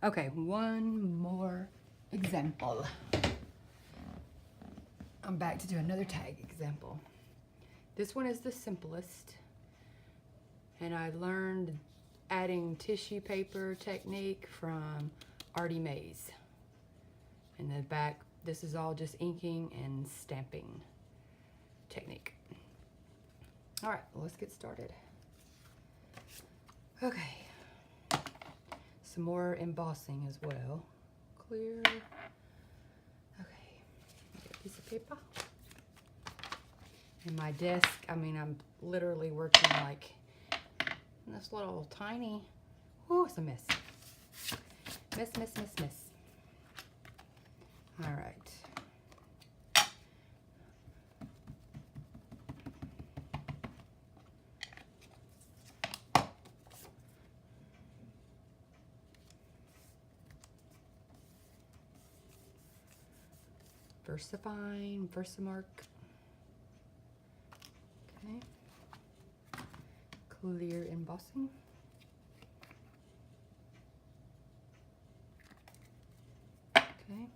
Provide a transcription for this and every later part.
Okay, one more example. I'm back to do another tag example. This one is the simplest, and I learned adding tissue paper technique from Artie Mays. In the back, this is all just inking and stamping technique. All right, let's get started. Okay, some more embossing as well. Clear. Okay, get a piece of paper. And my desk, I mean, I'm literally working like in this little tiny, oh, it's a mess. Mess. All right. VersaFine, VersaMark. Okay. Clear embossing. Okay. I'm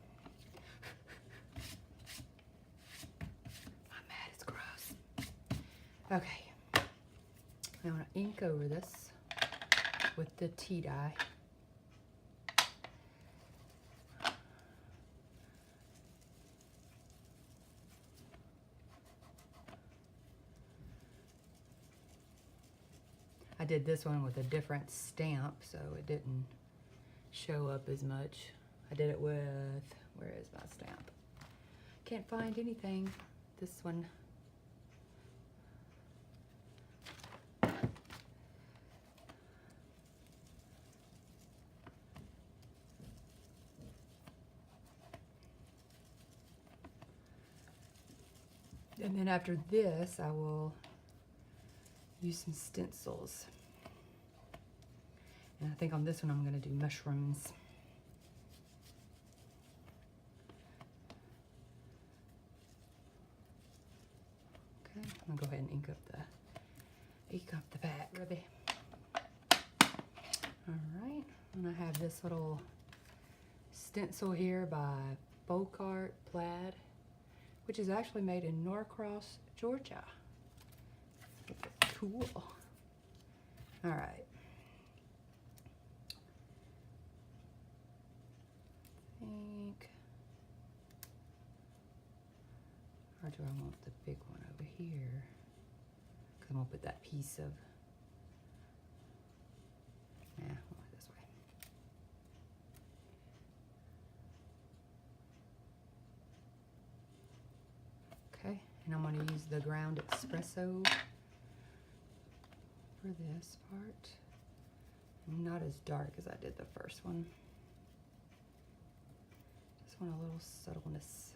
mad, it's gross. Okay. I want to ink over this with the tea dye. I did this one with a different stamp, so it didn't show up as much. I did it with, where is my stamp? Can't find anything. This one. And then after this, I will use some stencils. And I think on this one, I'm gonna do mushrooms. Okay, I'm gonna go ahead and ink up the back, Ruby. All right, and I have this little stencil here by Bocart Plaid, which is actually made in Norcross, Georgia. Cool. All right. Or do I want the big one over here? Because I'm gonna put that piece of, yeah, I'll go this way. Okay, and I'm gonna use the ground espresso for this part. Not as dark as I did the first one. Just want a little subtleness.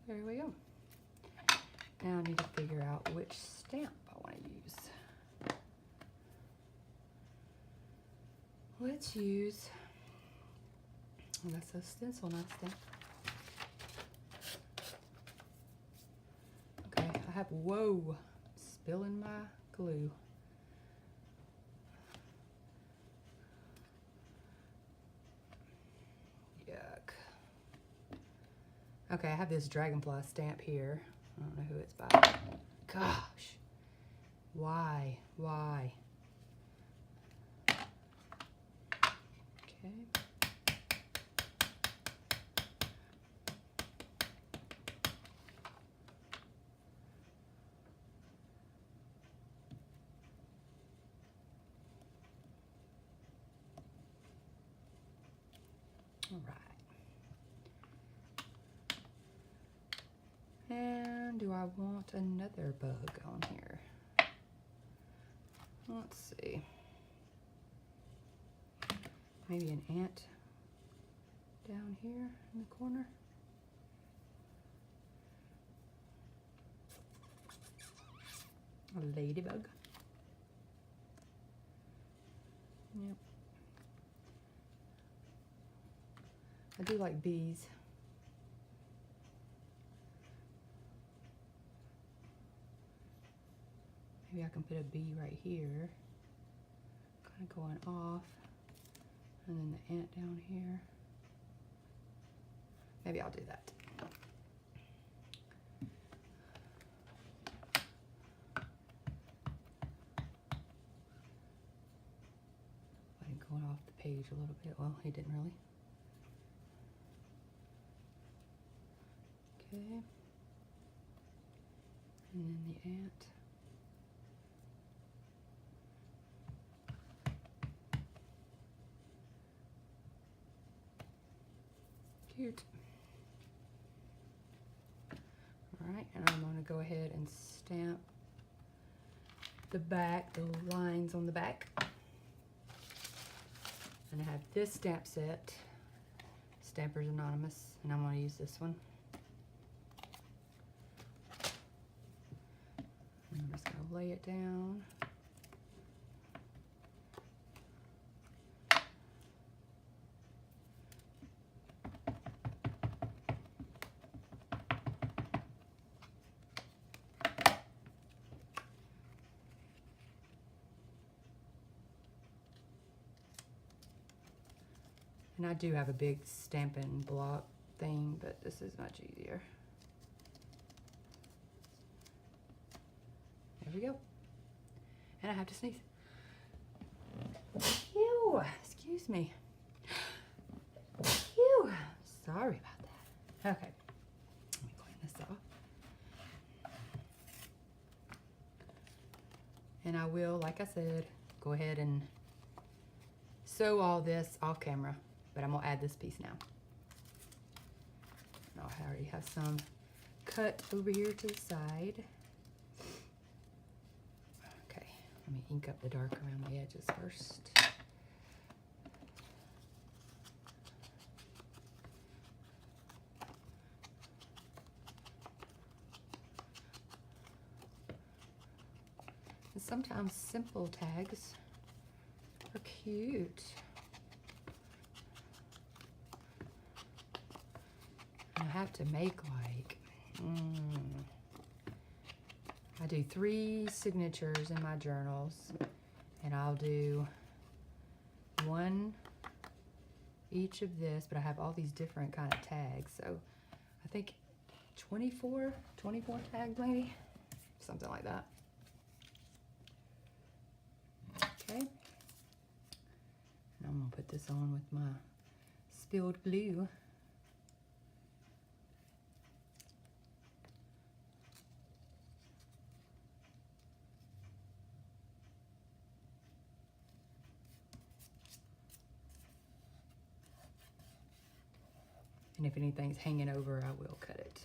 There we go. Now I need to figure out which stamp I want to use. Let's use, oh, that's a stencil, not a stamp. Okay, I have, whoa, spilling my glue. Yuck. Okay, I have this dragonfly stamp here. I don't know who it's by. Gosh. Why? Okay. All right. And do I want another bug on here? Let's see. Maybe an ant down here in the corner. A ladybug. I do like bees. Maybe I can put a bee right here, kind of going off, and then the ant down here. Maybe I'll do that. Let him go off the page a little bit. Well, he didn't really. Okay. And then the ant. Cute. All right, and I'm going to go ahead and stamp the back, the lines on the back. And I have this stamp set, Stampers Anonymous, and I'm going to use this one. And I'm just going to lay it down. And I do have a big stamping block thing, but this is much easier. There we go. And I have to sneeze. Ew, excuse me. Ew, sorry about that. Okay, let me clean this off. And I will, like I said, go ahead and sew all this off camera. But I'm gonna add this piece now. And I already have some cut over here to the side. Okay, let me ink up the dark around the edges first. And sometimes simple tags are cute. I have to make like, I do 3 signatures in my journals, and I'll do 1 each of this, but I have all these different kind of tags. So I think 24 tags maybe, something like that. Okay. And I'm gonna put this on with my spilled glue. And if anything's hanging over, I will cut it.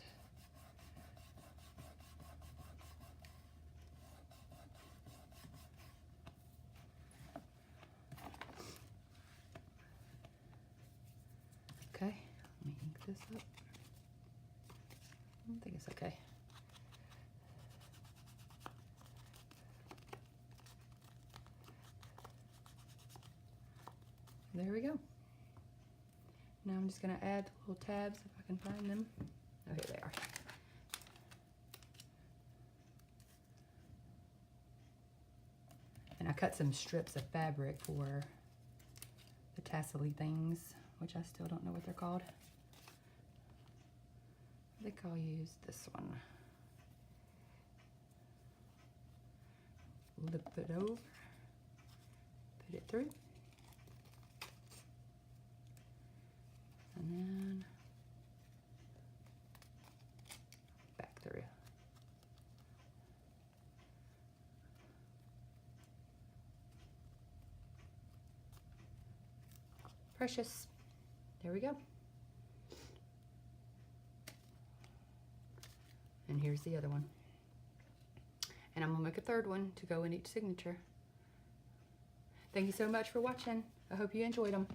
Okay, let me ink this up. I don't think it's okay. There we go. Now I'm just going to add the little tabs if I can find them. Oh, here they are. And I cut some strips of fabric for the tassel-y things, which I still don't know what they're called. I think I'll use this one. Flip it over, put it through. And then back through. Precious. There we go. And here's the other one. And I'm gonna make a third one to go in each signature. Thank you so much for watching. I hope you enjoyed them.